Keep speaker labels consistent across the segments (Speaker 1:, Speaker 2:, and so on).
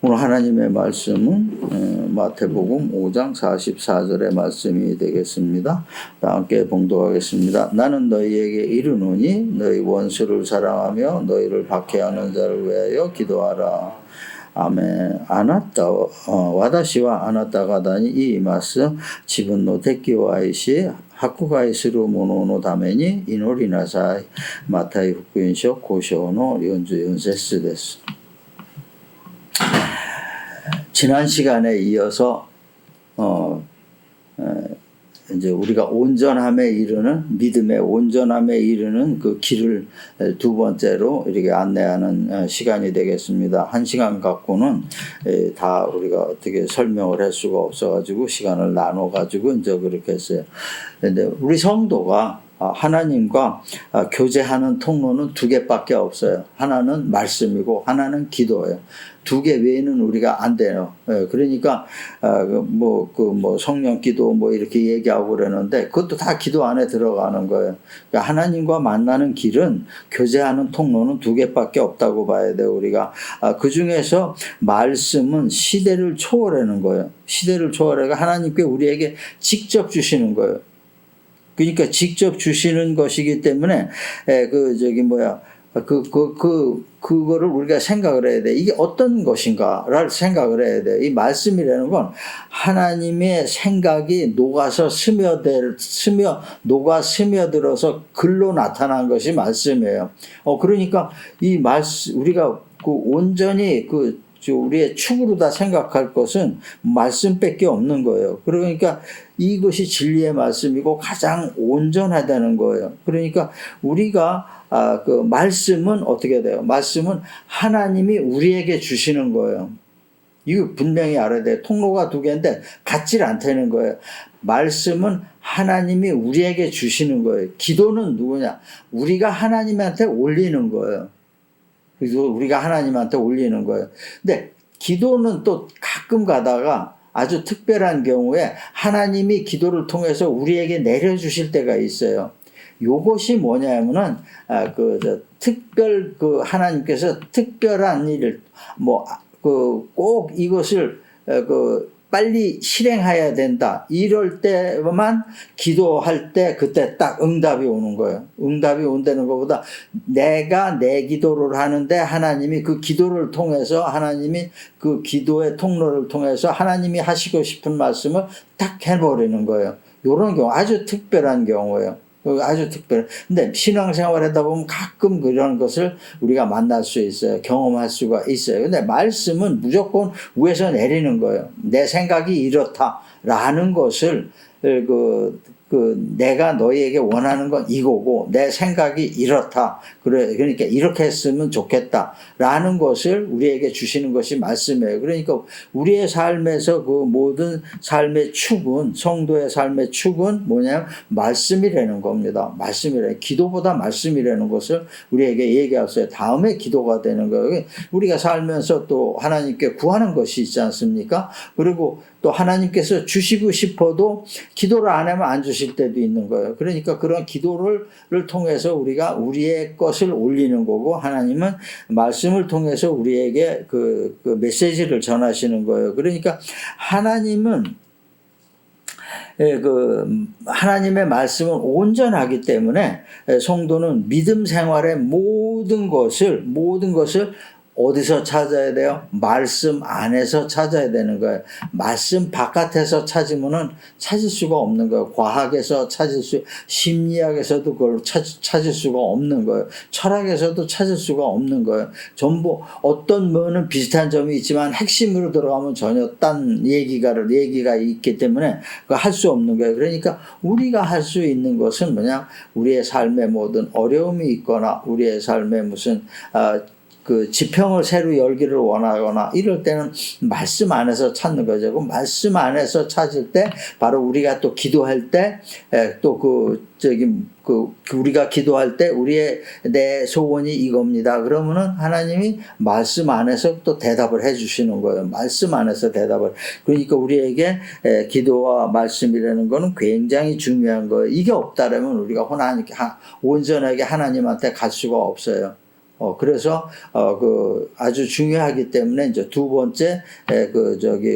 Speaker 1: 오늘 하나님의 말씀은 마태복음 5장 44절의 말씀이 되겠습니다. 다 함께 봉독하겠습니다. 나는 너희에게 이르노니 너희 원수를 사랑하며 너희를 박해하는 자를 위하여 기도하라. 아멘. 아나타 와다시와 아나타가 다니 이마스 지분 노 테키와이시 하쿠가이스루 모노노 다메니 이노리나사이 마타이 후쿠인쇼 고쇼노 연주연세스 데스. 지난 시간에 이어서 이제 우리가 온전함에 이르는 믿음의 온전함에 이르는 그 길을 두 번째로 이렇게 안내하는 시간이 되겠습니다. 한 시간 갖고는 다 우리가 어떻게 설명을 할 수가 없어가지고 시간을 나눠가지고 이제 그렇게 했어요. 근데 우리 성도가 하나님과 교제하는 통로는 두 개밖에 없어요. 하나는 말씀이고 하나는 기도예요. 두 개 외에는 우리가 안 돼요. 그러니까 성령 기도 이렇게 얘기하고 그러는데 그것도 다 기도 안에 들어가는 거예요. 그러니까 하나님과 만나는 길은 교제하는 통로는 두 개밖에 없다고 봐야 돼요. 우리가 그 중에서 말씀은 시대를 초월하는 거예요. 시대를 초월해가 하나님께 우리에게 직접 주시는 거예요. 그러니까 직접 주시는 것이기 때문에 그거를 우리가 생각을 해야 돼. 이게 어떤 것인가를 생각을 해야 돼. 이 말씀이라는 건 하나님의 생각이 스며들어서 글로 나타난 것이 말씀이에요. 그러니까 이 말씀 우리가 온전히 우리의 축으로 다 생각할 것은 말씀밖에 없는 거예요. 그러니까 이것이 진리의 말씀이고 가장 온전하다는 거예요. 그러니까 우리가 그 말씀은 어떻게 돼요? 말씀은 하나님이 우리에게 주시는 거예요. 이거 분명히 알아야 돼요. 통로가 두 개인데 같질 않다는 거예요. 말씀은 하나님이 우리에게 주시는 거예요. 기도는 누구냐? 우리가 하나님한테 올리는 거예요. 그래서 우리가 하나님한테 올리는 거예요. 근데 기도는 또 가끔 가다가 아주 특별한 경우에 하나님이 기도를 통해서 우리에게 내려주실 때가 있어요. 요것이 뭐냐면은 하나님께서 특별한 일을 꼭 이것을 빨리 실행해야 된다. 이럴 때만 기도할 때 그때 딱 응답이 오는 거예요. 응답이 온다는 것보다 내가 내 기도를 하는데 하나님이 그 기도를 통해서 하나님이 그 기도의 통로를 통해서 하나님이 하시고 싶은 말씀을 딱 해버리는 거예요. 이런 경우 아주 특별한 경우예요. 아주 특별해. 근데 신앙생활 하다 보면 가끔 그런 것을 우리가 만날 수 있어요. 경험할 수가 있어요. 근데 말씀은 무조건 위에서 내리는 거예요. 내 생각이 이렇다라는 것을 내가 너희에게 원하는 건 이거고 내 생각이 이렇다. 그러니까 이렇게 했으면 좋겠다라는 것을 우리에게 주시는 것이 말씀이에요. 그러니까 우리의 삶에서 그 모든 삶의 축은 성도의 삶의 축은 뭐냐면 말씀이라는 겁니다. 말씀이라는 기도보다 말씀이라는 것을 우리에게 얘기했어요. 다음에 기도가 되는 거예요. 우리가 살면서 또 하나님께 구하는 것이 있지 않습니까? 그리고 또 하나님께서 주시고 싶어도 기도를 안 하면 안 주실 때도 있는 거예요. 그러니까 그런 기도를 통해서 우리가 우리의 것을 올리는 거고 하나님은 말씀을 통해서 우리에게 그 메시지를 전하시는 거예요. 그러니까 하나님은 하나님의 말씀은 온전하기 때문에 성도는 믿음 생활의 모든 것을 어디서 찾아야 돼요? 말씀 안에서 찾아야 되는 거예요. 말씀 바깥에서 찾으면은 찾을 수가 없는 거예요. 과학에서 심리학에서도 그걸 찾을 수가 없는 거예요. 철학에서도 찾을 수가 없는 거예요. 전부 어떤 면은 비슷한 점이 있지만 핵심으로 들어가면 전혀 딴 얘기가 있기 때문에 그거 할 수 없는 거예요. 그러니까 우리가 할 수 있는 것은 뭐냐? 우리의 삶에 모든 어려움이 있거나 우리의 삶에 무슨 지평을 새로 열기를 원하거나 이럴 때는 말씀 안에서 찾는 거죠. 그 말씀 안에서 찾을 때 바로 우리가 또 기도할 때 우리가 기도할 때 내 소원이 이겁니다. 그러면은 하나님이 말씀 안에서 또 대답을 해 주시는 거예요. 말씀 안에서 대답을. 그러니까 우리에게 기도와 말씀이라는 거는 굉장히 중요한 거예요. 이게 없다라면 우리가 온전하게 하나님한테 갈 수가 없어요. 그래서 그 아주 중요하기 때문에 이제 두 번째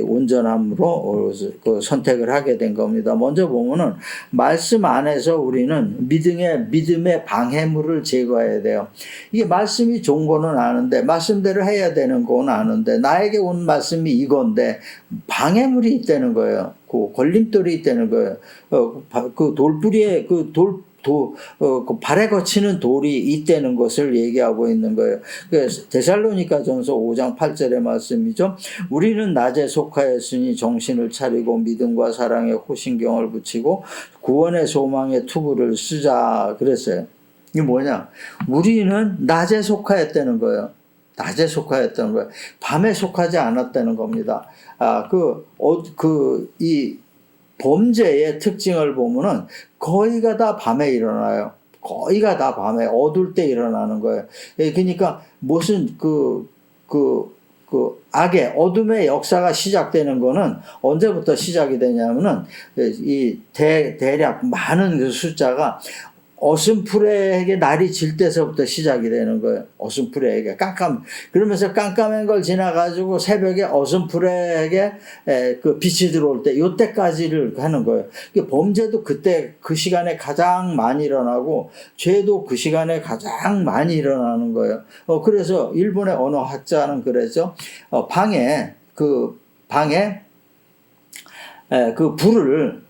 Speaker 1: 온전함으로 그 선택을 하게 된 겁니다. 먼저 보면은 말씀 안에서 우리는 믿음의 방해물을 제거해야 돼요. 이게 말씀이 좋은 거는 아는데 말씀대로 해야 되는 건 아는데 나에게 온 말씀이 이건데 방해물이 있다는 거예요. 그 걸림돌이 있다는 거예요. 그 돌뿌리에 그 발에 거치는 돌이 있다는 것을 얘기하고 있는 거예요. 데살로니가전서 5장 8절의 말씀이죠. 우리는 낮에 속하였으니 정신을 차리고 믿음과 사랑에 호신경을 붙이고 구원의 소망의 투구를 쓰자 그랬어요. 이게 뭐냐? 우리는 낮에 속하였다는 거예요. 낮에 속하였다는 거예요. 밤에 속하지 않았다는 겁니다. 이 범죄의 특징을 보면은 거의가 다 밤에 일어나요. 거의가 다 밤에 어두울 때 일어나는 거예요. 그러니까 무슨 악의 어둠의 역사가 시작되는 거는 언제부터 시작이 되냐면은 이 대략 많은 그 숫자가 어슴푸레하게 날이 질 때서부터 시작이 되는 거예요. 어슴푸레하게 그러면서 깜깜한 걸 지나가지고 새벽에 어슴푸레하게 그 빛이 들어올 때 요때까지를 하는 거예요. 범죄도 그때 그 시간에 가장 많이 일어나고 죄도 그 시간에 가장 많이 일어나는 거예요. 그래서 일본의 언어학자는 그랬죠. 방에 그 불을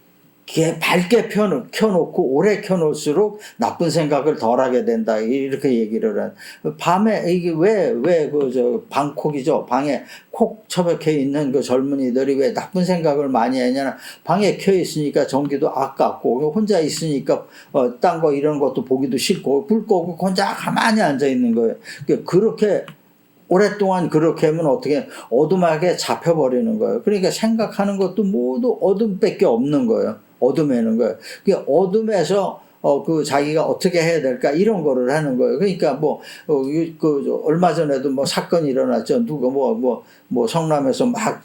Speaker 1: 밝게 켜놓고 오래 켜놓을수록 나쁜 생각을 덜 하게 된다. 이렇게 얘기를 해. 밤에, 이게 방콕이죠. 방에 콕 처박혀 있는 그 젊은이들이 왜 나쁜 생각을 많이 하냐면 방에 켜 있으니까 전기도 아깝고 혼자 있으니까 딴 거 이런 것도 보기도 싫고 불 끄고 혼자 가만히 앉아 있는 거예요. 그렇게 오랫동안 그렇게 하면 어떻게 어둠하게 잡혀버리는 거예요. 그러니까 생각하는 것도 모두 어둠밖에 없는 거예요. 어둠에는 거예요. 어둠에서 자기가 어떻게 해야 될까 이런 거를 하는 거예요. 그러니까 얼마 전에도 사건이 일어났죠. 누가 성남에서 막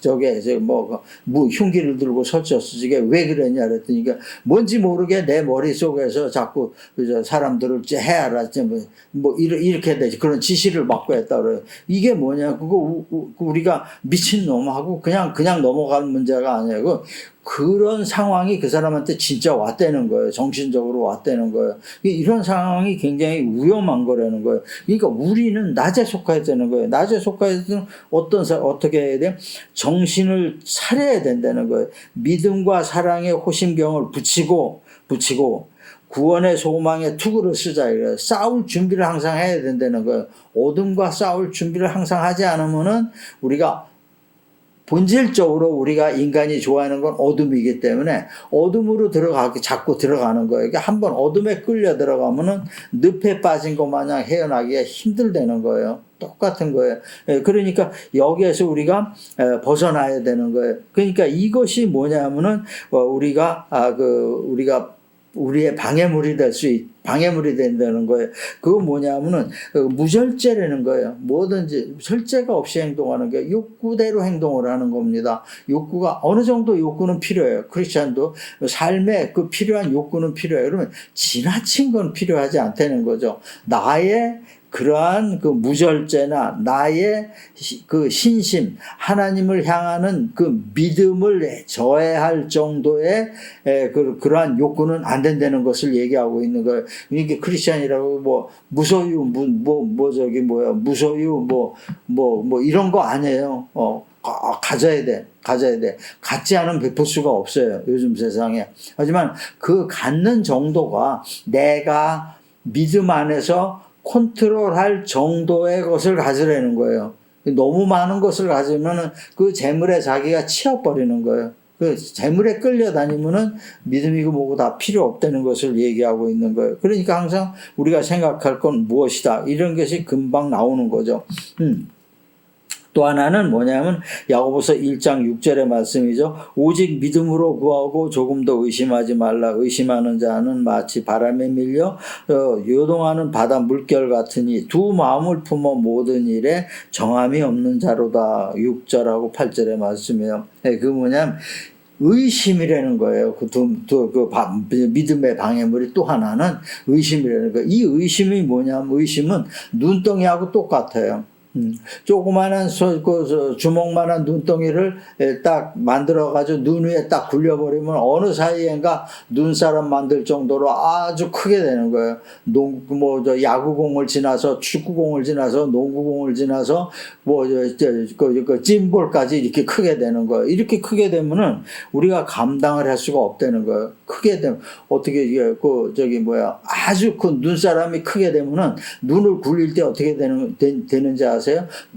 Speaker 1: 흉기를 들고 설쳤어. 이게 왜 그랬냐 그랬더니 뭔지 모르게 내 머릿속에서 자꾸 사람들을 해야라. 이렇게 되지. 그런 지시를 받고 했다 그래요. 이게 뭐냐. 그거 우리가 미친놈하고 그냥 넘어갈 문제가 아니고 그런 상황이 그 사람한테 진짜 왔다는 거예요. 정신적으로 왔다는 거예요. 이런 상황이 굉장히 위험한 거라는 거예요. 그러니까 우리는 낮에 속해야 되는 거예요. 낮에 속해야 되는 어떻게 해야 돼요? 정신을 차려야 된다는 거예요. 믿음과 사랑의 호심경을 붙이고 구원의 소망의 투구를 쓰자. 이래요. 싸울 준비를 항상 해야 된다는 거예요. 어둠과 싸울 준비를 항상 하지 않으면은 우리가 본질적으로 우리가 인간이 좋아하는 건 어둠이기 때문에 어둠으로 자꾸 들어가는 거예요. 한번 어둠에 끌려 들어가면은 늪에 빠진 것 마냥 헤어나기가 힘들다는 거예요. 똑같은 거예요. 그러니까 여기에서 우리가 벗어나야 되는 거예요. 그러니까 이것이 뭐냐면은 우리가 우리의 방해물이 된다는 거예요. 그거 뭐냐면은 무절제라는 거예요. 뭐든지 절제가 없이 행동하는 게 욕구대로 행동을 하는 겁니다. 욕구가 어느 정도 욕구는 필요해요. 크리스찬도 삶에 그 필요한 욕구는 필요해요. 그러면 지나친 건 필요하지 않다는 거죠. 나의 그러한 그 무절제나 나의 그 신심, 하나님을 향하는 그 믿음을 저해할 정도의 그러한 욕구는 안 된다는 것을 얘기하고 있는 거예요. 이게 크리스찬이라고 무소유, 무소유, 이런 거 아니에요. 가져야 돼. 갖지 않으면 베풀 수가 없어요. 요즘 세상에. 하지만 그 갖는 정도가 내가 믿음 안에서 컨트롤할 정도의 것을 가지라는 거예요. 너무 많은 것을 가지면은 그 재물에 자기가 치여버리는 거예요. 그 재물에 끌려다니면은 믿음이고 뭐고 다 필요 없다는 것을 얘기하고 있는 거예요. 그러니까 항상 우리가 생각할 건 무엇이다. 이런 것이 금방 나오는 거죠. 또 하나는 뭐냐면 야고보서 1장 6절의 말씀이죠. 오직 믿음으로 구하고 조금 더 의심하지 말라. 의심하는 자는 마치 바람에 밀려 요동하는 바다 물결 같으니 두 마음을 품어 모든 일에 정함이 없는 자로다. 6절하고 8절의 말씀이에요. 그 뭐냐면 의심이라는 거예요. 믿음의 방해물이 또 하나는 의심이라는 거예요. 이 의심이 뭐냐면 의심은 눈덩이하고 똑같아요. 조그마한 주먹만한 눈덩이를 딱 만들어가지고 눈 위에 딱 굴려버리면 어느 사이엔가 눈사람 만들 정도로 아주 크게 되는 거예요. 야구공을 지나서 축구공을 지나서 농구공을 지나서 찜볼까지 이렇게 크게 되는 거예요. 이렇게 크게 되면은 우리가 감당을 할 수가 없다는 거예요. 크게 되면 어떻게 이게 아주 그 눈사람이 크게 되면은 눈을 굴릴 때 어떻게 되는지 아세요?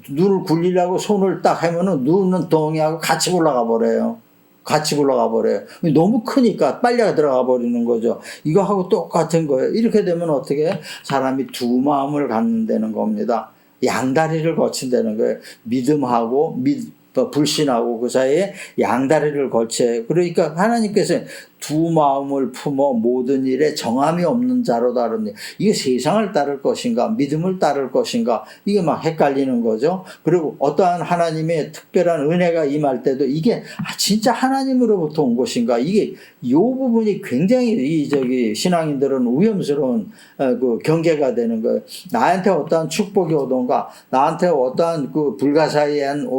Speaker 1: 눈을 굴리려고 손을 딱 하면은 눈은 덩이하고 같이 올라가 버려요. 너무 크니까 빨리 들어가 버리는 거죠. 이거하고 똑같은 거예요. 이렇게 되면 어떻게 사람이 두 마음을 갖는다는 겁니다. 양다리를 거친다는 거예요. 믿음하고 불신하고 그 사이에 양다리를 거쳐요. 그러니까 하나님께서 두 마음을 품어 모든 일에 정함이 없는 자로 다릅니다. 이게 세상을 따를 것인가 믿음을 따를 것인가 이게 막 헷갈리는 거죠. 그리고 어떠한 하나님의 특별한 은혜가 임할 때도 이게 진짜 하나님으로부터 온 것인가 이게 이 부분이 굉장히 신앙인들은 위험스러운 그 경계가 되는 거예요. 나한테 어떠한 축복이 오던가 나한테 어떠한 그 불가사의한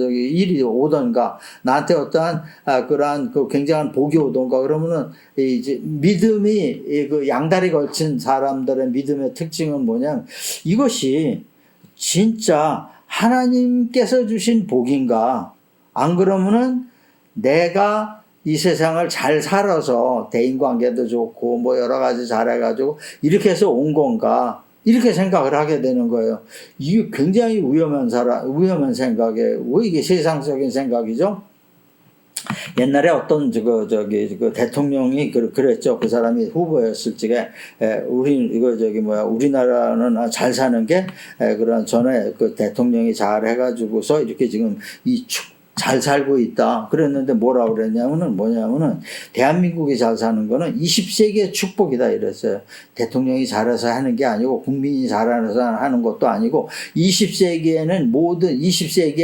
Speaker 1: 일이 오던가 나한테 어떠한 그러한 그 굉장한 복이 오던가 그러면은 이제 믿음이 그 양다리 걸친 사람들의 믿음의 특징은 뭐냐면 이것이 진짜 하나님께서 주신 복인가 안 그러면은 내가 이 세상을 잘 살아서 대인관계도 좋고 여러 가지 잘해가지고 이렇게 해서 온 건가 이렇게 생각을 하게 되는 거예요. 이게 굉장히 위험한 생각이에요. 왜 이게 세상적인 생각이죠? 옛날에 어떤 대통령이 그랬죠. 그 사람이 후보였을 적에 우리나라는 잘 사는 게 그런 전에 그 대통령이 잘 해가지고서 이렇게 지금 잘 살고 있다. 그랬는데 뭐라고 뭐냐면은 대한민국이 잘 사는 거는 20세기의 축복이다 이랬어요. 대통령이 잘해서 하는 게 아니고 국민이 잘해서 하는 것도 아니고 20세기의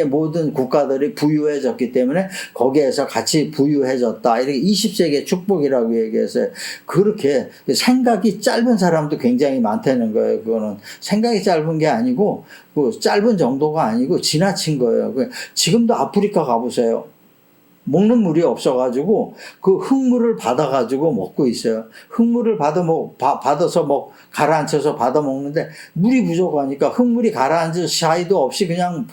Speaker 1: 모든 국가들이 부유해졌기 때문에 거기에서 같이 부유해졌다. 이렇게 20세기의 축복이라고 얘기했어요. 그렇게 생각이 짧은 사람도 굉장히 많다는 거예요. 그거는 생각이 짧은 게 아니고 짧은 정도가 아니고 지나친 거예요. 지금도 아프리카 가보세요. 먹는 물이 없어가지고 그 흙물을 받아가지고 먹고 있어요. 흙물을 받아서 가라앉혀서 받아 먹는데 물이 부족하니까 흙물이 가라앉을 사이도 없이 그냥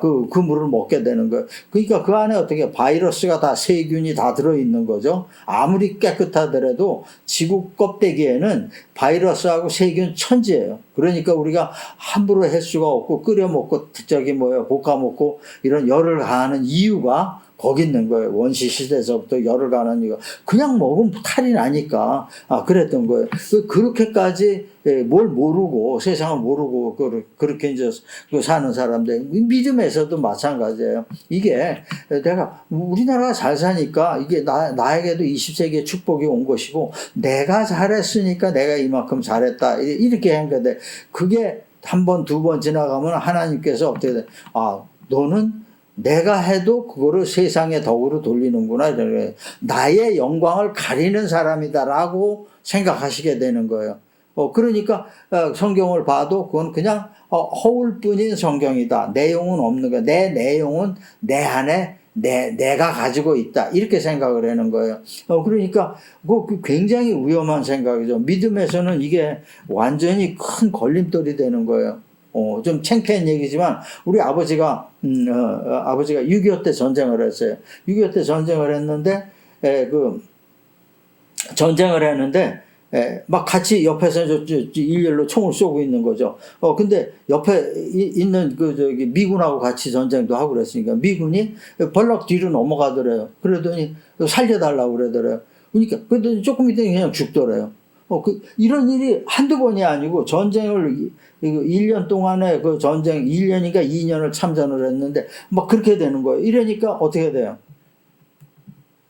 Speaker 1: 그 물을 먹게 되는 거예요. 그러니까 그 안에 어떻게 바이러스가 다 세균이 다 들어있는 거죠. 아무리 깨끗하더라도 지구 껍데기에는 바이러스하고 세균 천지예요. 그러니까 우리가 함부로 할 수가 없고 끓여 먹고 볶아 먹고 이런 열을 가하는 이유가 거기 있는 거예요. 원시 시대에서부터 열을 가는 이거 그냥 먹으면 탈이 나니까 그랬던 거예요. 그렇게까지 뭘 모르고 세상을 모르고 그렇게 이제 사는 사람들 믿음에서도 마찬가지예요. 이게 내가 우리나라가 잘 사니까 이게 나에게도 20세기의 축복이 온 것이고 내가 잘했으니까 내가 이만큼 잘했다 이렇게 한 건데 그게 한 번 두 번 지나가면 하나님께서 어떻게 돼? 너는 내가 해도 그거를 세상의 덕으로 돌리는구나. 나의 영광을 가리는 사람이다라고 생각하시게 되는 거예요. 그러니까 성경을 봐도 그건 그냥 허울뿐인 성경이다. 내용은 없는 거야. 내 내용은 내 안에 내가 가지고 있다. 이렇게 생각을 하는 거예요. 그러니까 그 굉장히 위험한 생각이죠. 믿음에서는 이게 완전히 큰 걸림돌이 되는 거예요. 좀 창피한 얘기지만 우리 아버지가 6.25 때 전쟁을 했어요. 6.25 때 전쟁을 했는데 막 같이 옆에서 일렬로 총을 쏘고 있는 거죠. 근데 옆에 있는 미군하고 같이 전쟁도 하고 그랬으니까 미군이 벌럭 뒤로 넘어가더래요. 그러더니 살려달라고 그러더래요. 그러니까 그래도 조금 있더니 그냥 죽더래요. 이런 일이 한두 번이 아니고 전쟁을 1년 동안에 그 전쟁 1년인가 2년을 참전을 했는데 막 그렇게 되는 거예요. 이러니까 어떻게 돼요?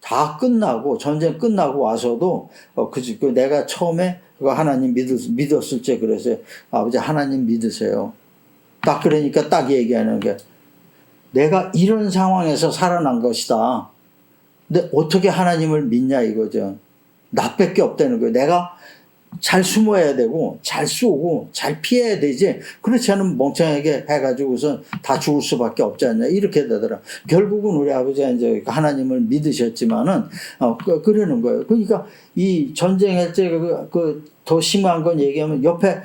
Speaker 1: 다 끝나고 전쟁 끝나고 와서도 내가 처음에 하나님 믿었을 때 그랬어요. 아버지 하나님 믿으세요. 딱 그러니까 딱 얘기하는 게 내가 이런 상황에서 살아난 것이다. 근데 어떻게 하나님을 믿냐 이거죠. 나밖에 없다는 거예요. 내가 잘 숨어야 되고 잘 쏘고 잘 피해야 되지, 그렇지 않으면 멍청하게 해가지고서 다 죽을 수밖에 없지 않냐 이렇게 되더라. 결국은 우리 아버지가 이제 하나님을 믿으셨지만은 그러는 거예요. 그러니까 이 전쟁할 때 더 심한 건 얘기하면 옆에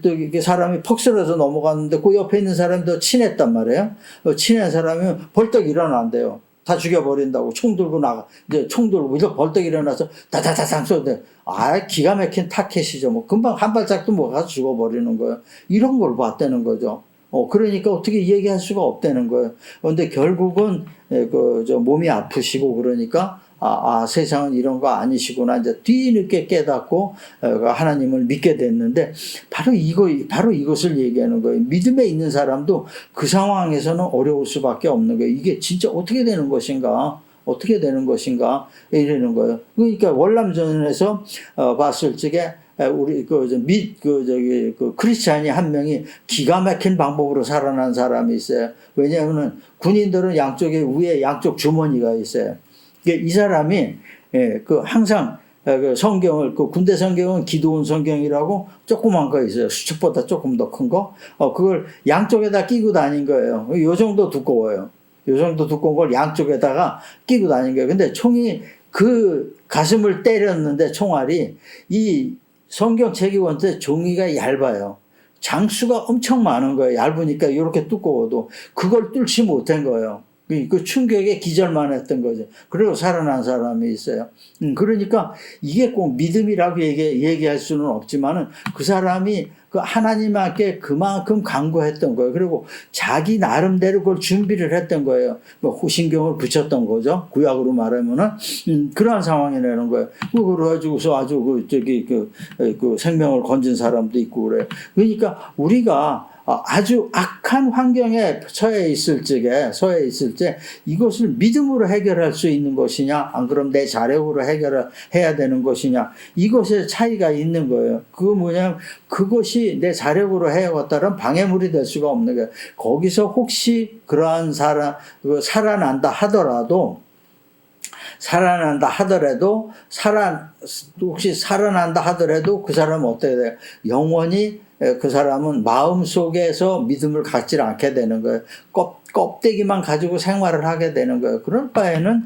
Speaker 1: 또 이렇게 사람이 퍽 쓰러져 넘어갔는데 그 옆에 있는 사람이 더 친했단 말이에요. 친한 사람이 벌떡 일어난대요. 다 죽여버린다고 총 들고 이제 총 들고 이제 벌떡 일어나서 다다다당 쏘는데, 기가 막힌 타켓이죠. 뭐 금방 한 발짝도 못 가서 죽어버리는 거예요. 이런 걸 봤다는 거죠. 그러니까 어떻게 얘기할 수가 없다는 거예요. 근데 결국은 몸이 아프시고 그러니까 세상은 이런 거 아니시구나 이제 뒤늦게 깨닫고 하나님을 믿게 됐는데, 바로 이것을 얘기하는 거예요. 믿음에 있는 사람도 그 상황에서는 어려울 수밖에 없는 거예요. 이게 진짜 어떻게 되는 것인가? 이러는 거예요. 그러니까 월남전에서 봤을 적에 우리 크리스찬이 한 명이 기가 막힌 방법으로 살아난 사람이 있어요. 왜냐하면은 군인들은 양쪽에 위에 양쪽 주머니가 있어요. 이 사람이 항상 성경을, 군대 성경은 기도원 성경이라고 조그만 거 있어요. 수첩보다 조금 더 큰 거. 그걸 양쪽에다 끼고 다닌 거예요. 요 정도 두꺼워요. 요 정도 두꺼운 걸 양쪽에다가 끼고 다닌 거예요. 근데 총이 그 가슴을 때렸는데 총알이 이 성경책이 원래 종이가 얇아요. 장수가 엄청 많은 거예요. 얇으니까 이렇게 두꺼워도 그걸 뚫지 못한 거예요. 그 충격에 기절만 했던 거죠. 그리고 살아난 사람이 있어요. 그러니까 이게 꼭 믿음이라고 얘기할 수는 없지만은 그 사람이 그 하나님께 그만큼 간구했던 거예요. 그리고 자기 나름대로 그걸 준비를 했던 거예요. 호신경을 붙였던 거죠. 구약으로 말하면은 그러한 상황이라는 거예요. 그래가지고서 아주 그 생명을 건진 사람도 있고 그래요. 그러니까 우리가 아주 악한 환경에 처해 있을 때 이것을 믿음으로 해결할 수 있는 것이냐, 안 그럼 내 자력으로 해야 되는 것이냐, 이것의 차이가 있는 거예요. 그것이 내 자력으로 해왔다면 방해물이 될 수가 없는 거예요. 거기서 혹시 그러한 살아난다 하더라도 그 사람은 어떻게 돼요? 영원히 그 사람은 마음속에서 믿음을 갖지 않게 되는 거예요. 껍데기만 가지고 생활을 하게 되는 거예요. 그럴 바에는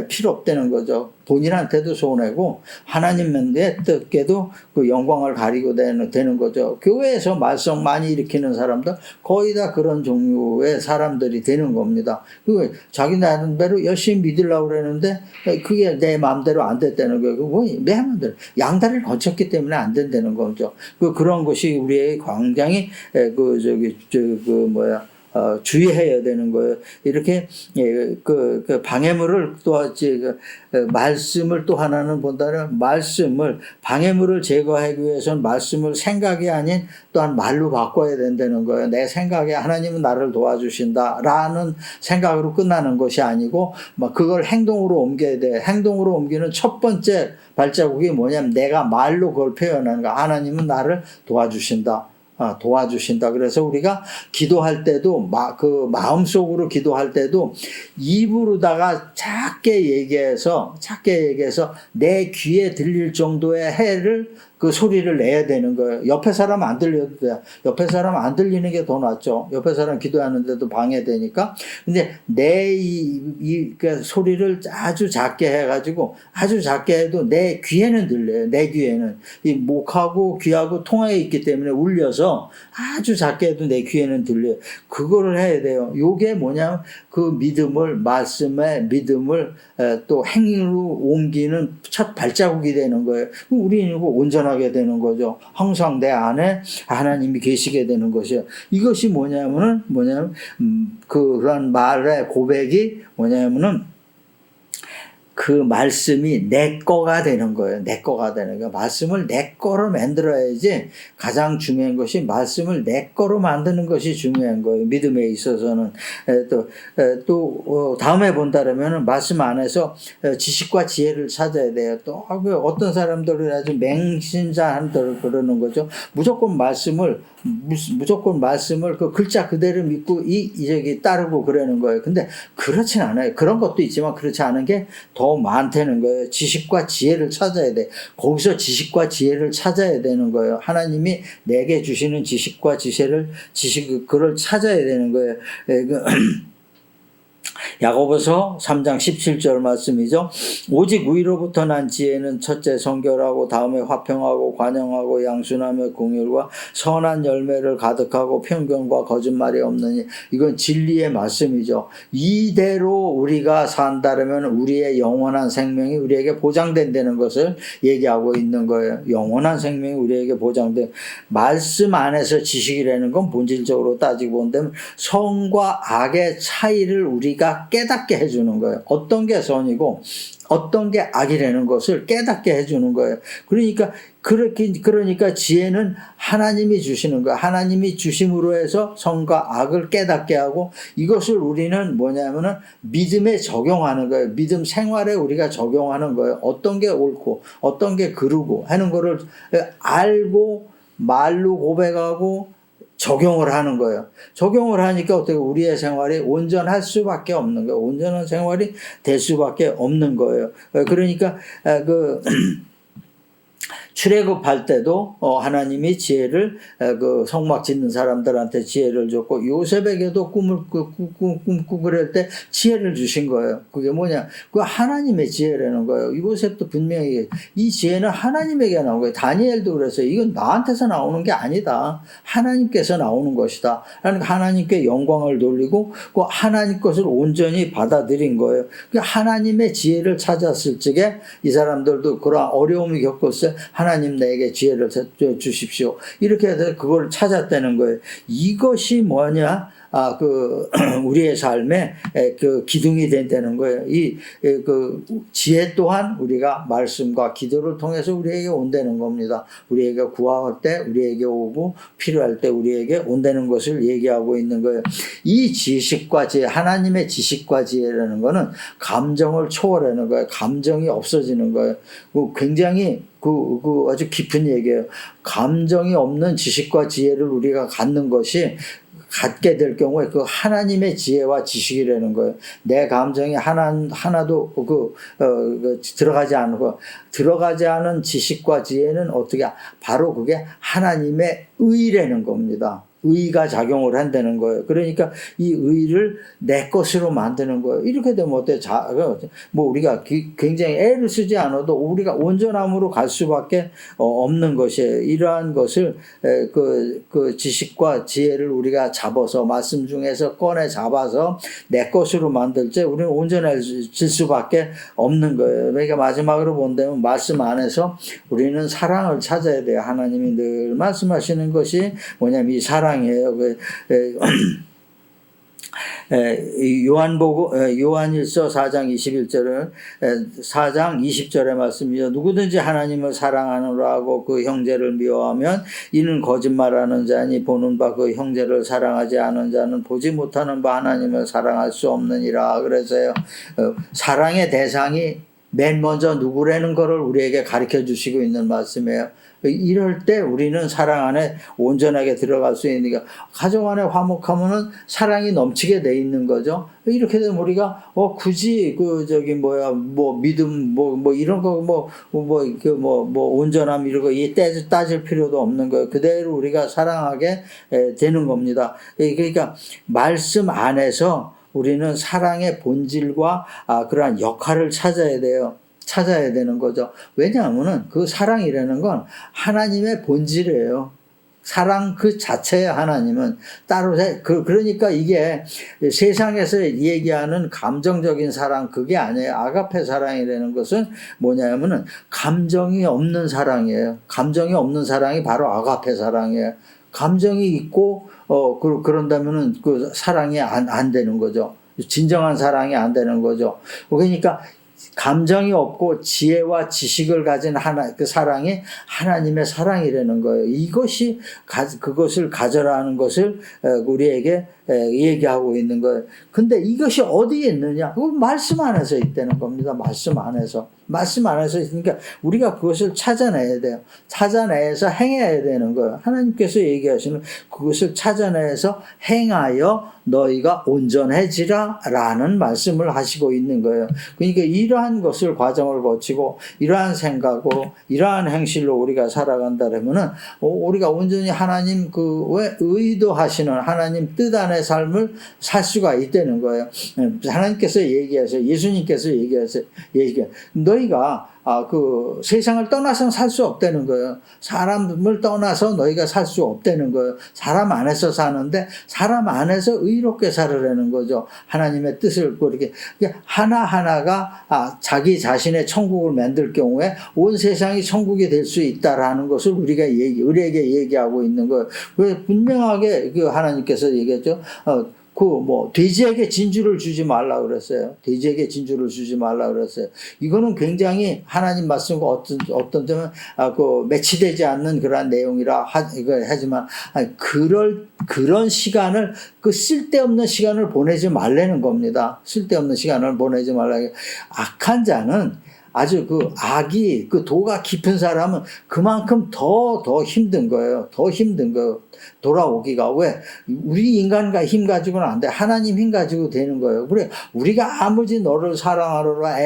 Speaker 1: 필요 없다는 거죠. 본인한테도 손해고 하나님께도 그 영광을 가리고 되는 거죠. 교회에서 말썽 많이 일으키는 사람들 거의 다 그런 종류의 사람들이 되는 겁니다. 자기 나름대로 열심히 믿으려고 그러는데 그게 내 마음대로 안 됐다는 거예요. 내 마음대로 양다리를 거쳤기 때문에 안 된다는 거죠. 그런 것이 우리의 굉장히 주의해야 되는 거예요. 이렇게 그 방해물을 말씀을 또 하나는 본다면 방해물을 제거하기 위해서는 말씀을 생각이 아닌 또한 말로 바꿔야 된다는 거예요. 내 생각에 하나님은 나를 도와주신다라는 생각으로 끝나는 것이 아니고 그걸 행동으로 옮겨야 돼. 행동으로 옮기는 첫 번째 발자국이 뭐냐면 내가 말로 그걸 표현하는 거야. 하나님은 나를 도와주신다. 그래서 우리가 기도할 때도 마음속으로 기도할 때도 입으로다가 작게 얘기해서 내 귀에 들릴 정도의 그 소리를 내야 되는 거예요. 옆에 사람 안 들려도 돼요. 옆에 사람 안 들리는 게 더 낫죠. 옆에 사람 기도하는데도 방해되니까. 근데 그 소리를 아주 작게 해가지고 아주 작게 해도 내 귀에는 들려요. 내 귀에는. 이 목하고 귀하고 통하에 있기 때문에 울려서 아주 작게 해도 내 귀에는 들려요. 그거를 해야 돼요. 요게 뭐냐면 그 말씀의 믿음을 또 행위로 옮기는 첫 발자국이 되는 거예요. 우리는 이거 온전하게 되는 거죠. 항상 내 안에 하나님이 계시게 되는 것이요. 이것이 뭐냐면은 그런 말의 고백이 뭐냐면은 그 말씀이 내 거가 되는 거예요. 내 거가 되는 거예요. 말씀을 내 거로 만들어야지. 가장 중요한 것이 말씀을 내 거로 만드는 것이 중요한 거예요. 믿음에 있어서는. 또 다음에 본다면 말씀 안에서 지식과 지혜를 찾아야 돼요. 또 어떤 사람들은 아주 맹신자한들 그러는 거죠. 무조건 말씀을 그 글자 그대로 믿고 따르고 그러는 거예요. 근데 그렇진 않아요. 그런 것도 있지만 그렇지 않은 게 더 더 많다는 거예요. 지식과 지혜를 찾아야 돼. 거기서 지식과 지혜를 찾아야 되는 거예요. 하나님이 내게 주시는 지식과 그걸 찾아야 되는 거예요. 야고보서 3장 17절 말씀이죠. 오직 의로부터 난 지혜는 첫째 성결하고 다음에 화평하고 관용하고 양순하며 공율과 선한 열매를 가득하고 편견과 거짓말이 없느니, 이건 진리의 말씀이죠. 이대로 우리가 산다면 우리의 영원한 생명이 우리에게 보장된다는 것을 얘기하고 있는 거예요. 영원한 생명이 우리에게 보장된, 말씀 안에서 지식이라는 건 본질적으로 따지고 본다면 선과 악의 차이를 우리가 깨닫게 해주는 거예요. 어떤 게 선이고 어떤 게 악이라는 것을 깨닫게 해주는 거예요. 그러니까 지혜는 하나님이 주시는 거예요. 하나님이 주심으로 해서 선과 악을 깨닫게 하고, 이것을 우리는 뭐냐면은 믿음에 적용하는 거예요. 믿음 생활에 우리가 적용하는 거예요. 어떤 게 옳고 어떤 게 그르고 하는 거를 알고 말로 고백하고 적용을 하는 거예요. 적용을 하니까 어떻게 우리의 생활이 온전할 수밖에 없는 거예요. 온전한 생활이 될 수밖에 없는 거예요. 그러니까 출애굽할 때도 하나님이 지혜를 성막 짓는 사람들한테 지혜를 줬고, 요셉에게도 꿈을 꾸고 그럴 때 지혜를 주신 거예요. 그게 뭐냐? 그 하나님의 지혜라는 거예요. 요셉도 분명히 이 지혜는 하나님에게 나온 거예요. 다니엘도 그랬어요. 이건 나한테서 나오는 게 아니다. 하나님께서 나오는 것이다. 그러니까 하나님께 영광을 돌리고 그 하나님 것을 온전히 받아들인 거예요. 그 하나님의 지혜를 찾았을 적에 이 사람들도 그런 어려움이 겪었어요. 하나님 내게 지혜를 주십시오. 이렇게 해서 그걸 찾았다는 거예요. 이것이 뭐냐? 우리의 삶에 기둥이 된다는 거예요. 지혜 또한 우리가 말씀과 기도를 통해서 우리에게 온다는 겁니다. 우리에게 구할 때 우리에게 오고 필요할 때 우리에게 온다는 것을 얘기하고 있는 거예요. 이 지식과 지혜, 하나님의 지식과 지혜라는 거는 감정을 초월하는 거예요. 감정이 없어지는 거예요. 굉장히 아주 깊은 얘기예요. 감정이 없는 지식과 지혜를 우리가 갖게 될 경우에 그 하나님의 지혜와 지식이라는 거예요. 내 감정이 하나도 들어가지 않은 지식과 지혜는 어떻게, 바로 그게 하나님의 의라는 겁니다. 의가 작용을 한다는 거예요. 그러니까 이 의를 내 것으로 만드는 거예요. 이렇게 되면 어때? 우리가 굉장히 애를 쓰지 않아도 우리가 온전함으로 갈 수밖에 없는 것이에요. 이러한 것을 그 지식과 지혜를 우리가 잡아서, 말씀 중에서 꺼내 잡아서 내 것으로 만들 때 우리는 온전해질 수밖에 없는 거예요. 그러니까 마지막으로 본다면 말씀 안에서 우리는 사랑을 찾아야 돼요. 하나님이 늘 말씀하시는 것이 뭐냐면 이 사랑이에요. 요한일서 4장 20절의 말씀이죠. 누구든지 하나님을 사랑하노라 하고 그 형제를 미워하면 이는 거짓말하는 자니, 보는 바 그 형제를 사랑하지 않은 자는 보지 못하는 바 하나님을 사랑할 수 없느니라. 그래서요, 사랑의 대상이 맨 먼저 누구라는 것을 우리에게 가르쳐 주시고 있는 말씀이에요. 이럴 때 우리는 사랑 안에 온전하게 들어갈 수 있으니까, 가정 안에 화목하면은 사랑이 넘치게 돼 있는 거죠. 이렇게 되면 우리가 굳이 믿음 이런 거 온전함 이런 거 따질 필요도 없는 거예요. 그대로 우리가 사랑하게 되는 겁니다. 그러니까 말씀 안에서 우리는 사랑의 본질과 그러한 역할을 찾아야 되는 거죠. 왜냐하면은 그 사랑이라는 건 하나님의 본질이에요. 사랑 그 자체의 하나님은 따로 그러니까 이게 세상에서 얘기하는 감정적인 사랑, 그게 아니에요. 아가페 사랑이라는 것은 뭐냐면은 감정이 없는 사랑이에요. 감정이 없는 사랑이 바로 아가페 사랑이에요. 감정이 있고 그런다면은 그 사랑이 안 되는 거죠. 진정한 사랑이 안 되는 거죠. 그러니까 감정이 없고 지혜와 지식을 가진 그 사랑이 하나님의 사랑이라는 거예요. 그것을 가져라는 것을 우리에게 얘기하고 있는 거예요. 근데 이것이 어디에 있느냐? 그 말씀 안에서 있다는 겁니다. 말씀 안에서. 말씀 안에서 있으니까 우리가 그것을 찾아내야 돼요. 찾아내서 행해야 되는 거예요. 하나님께서 얘기하시는 그것을 찾아내서 행하여 너희가 온전해지라 라는 말씀을 하시고 있는 거예요. 그러니까 이러한 것을 과정을 거치고 이러한 생각으로 이러한 행실로 우리가 살아간다면은 우리가 온전히 하나님 왜 의도하시는 하나님 뜻 안의 삶을 살 수가 있다는 거예요. 하나님께서 얘기하세요. 예수님께서 얘기하세요. 너희가 그 세상을 떠나서는 살 수 없다는 거예요. 사람을 떠나서 너희가 살 수 없다는 거예요. 사람 안에서 사는데 사람 안에서 의롭게 살으라는 거죠. 하나님의 뜻을 그렇게 하나하나가 자기 자신의 천국을 만들 경우에 온 세상이 천국이 될 수 있다라는 것을 우리에게 얘기하고 있는 거예요. 왜 분명하게 그 하나님께서 얘기했죠. 돼지에게 진주를 주지 말라 그랬어요. 돼지에게 진주를 주지 말라 그랬어요. 이거는 굉장히 하나님 말씀과 어떤 점은 매치되지 않는 그러한 내용이라 하지만 그런 시간을 쓸데없는 시간을 보내지 말라는 겁니다. 쓸데없는 시간을 보내지 말라. 악한 자는 아주 악이 도가 깊은 사람은 그만큼 더 힘든 거예요. 더 힘든 거 돌아오기가. 왜? 우리 인간과 힘 가지고는 안 돼. 하나님 힘 가지고 되는 거예요. 그래, 우리가 아무리 너를 사랑하노라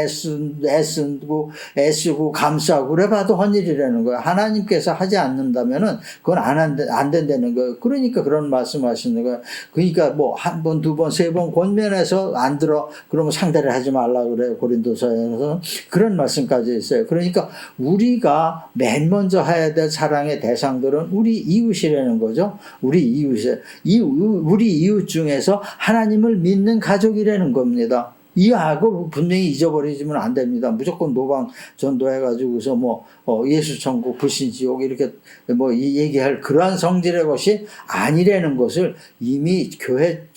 Speaker 1: 애쓰고 감싸고 그래 봐도 헛일이라는 거예요. 하나님께서 하지 않는다면은 그건 안 된다는 거예요. 그러니까 그런 말씀 하시는 거예요. 그러니까 한 번, 두 번, 세 번 권면해서 안 들어. 그러면 상대를 하지 말라 그래요. 고린도서에서. 그런 말씀까지 있어요. 그러니까 우리가 맨 먼저 해야 될 사랑의 대상들은 우리 이웃이라는 거죠. 우리 이웃 중에서 하나님을 믿는 가족이라는 겁니다. 이 악을 분명히 잊어버리지면 안 됩니다. 무조건 노방 전도해가지고서 예수 천국 불신 지옥 이렇게 얘기할 그러한 성질의 것이 아니라는 것을 이미 교회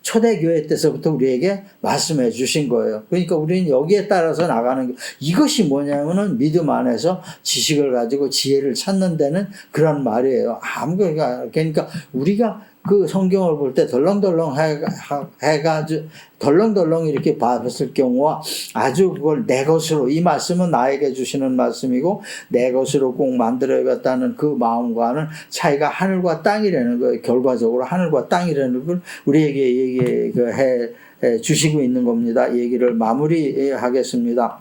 Speaker 1: 초대교회 때서부터 우리에게 말씀해 주신 거예요. 그러니까 우리는 여기에 따라서 나가는 게 이것이 뭐냐면은 믿음 안에서 지식을 가지고 지혜를 찾는 데는 그런 말이에요. 그러니까 우리가 그 성경을 볼 때 덜렁덜렁 해가지고 덜렁덜렁 이렇게 봤을 경우와 아주 그걸 내 것으로 이 말씀은 나에게 주시는 말씀이고 내 것으로 꼭 만들어야겠다는 그 마음과는 차이가 하늘과 땅이라는 거예요. 결과적으로 하늘과 땅이라는 걸 우리에게 얘기해 주시고 있는 겁니다. 얘기를 마무리하겠습니다.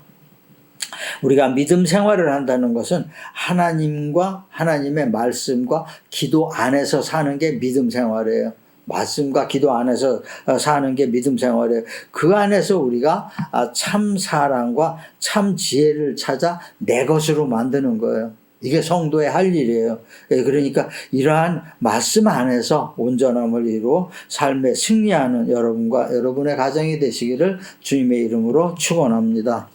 Speaker 1: 우리가 믿음 생활을 한다는 것은 하나님과 하나님의 말씀과 기도 안에서 사는 게 믿음 생활이에요. 말씀과 기도 안에서 사는 게 믿음 생활이에요. 그 안에서 우리가 참 사랑과 참 지혜를 찾아 내 것으로 만드는 거예요. 이게 성도의 할 일이에요. 그러니까 이러한 말씀 안에서 온전함을 이루어 삶에 승리하는 여러분과 여러분의 가정이 되시기를 주님의 이름으로 축원합니다.